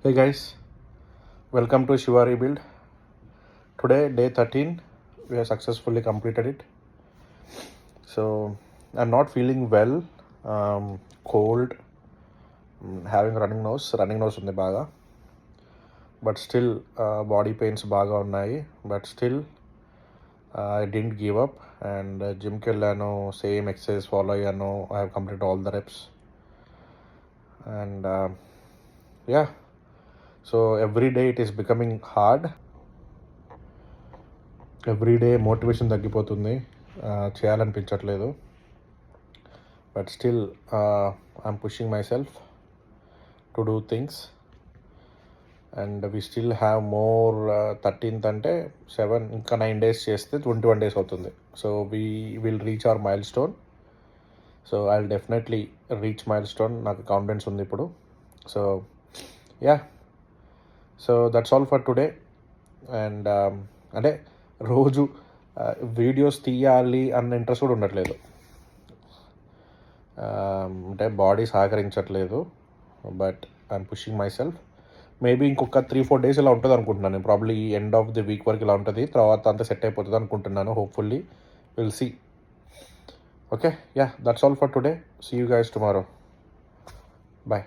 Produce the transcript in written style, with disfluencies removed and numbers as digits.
Hey guys, welcome to Shiva Rebuild. Today, day 13, we have successfully completed it. So, I'm not feeling well, cold, having running nose ఉంది బాగా, but still body pains బాగా ఉన్నాయి, but still I didn't give up and జిమ్కి వెళ్ళాను, same exercise follow అయ్యాను. I have completed all the reps and yeah, so every day it is becoming hard. Every day motivation తగ్గిపోతుంది, చేయాలనిపించట్లేదు. But still I'm pushing myself to do things and we still have more. 13th అంటే 7, ఇంకా 9 days చేస్తే 21 days అవుతుంది. So we will reach our milestone. So I will definitely reach milestone, నాకు confidence ఉంది ఇప్పుడు. So yeah, so that's all for today. And అంటే రోజు videos తీయాలి అన్న ఇంట్రెస్ట్ కూడా ఉండట్లేదు, అంటే బాడీ సహకరించట్లేదు. But I'm pushing myself. Maybe ఇంకొక 3-4 days ఇలా ఉంటుంది అనుకుంటున్నాను నేను. Probably end of the week వరకు ఇలా ఉంటుంది, తర్వాత అంతా సెట్ అయిపోతుంది అనుకుంటున్నాను. Hopefully will see. Okay, yeah, that's all for today. See you guys tomorrow. Bye.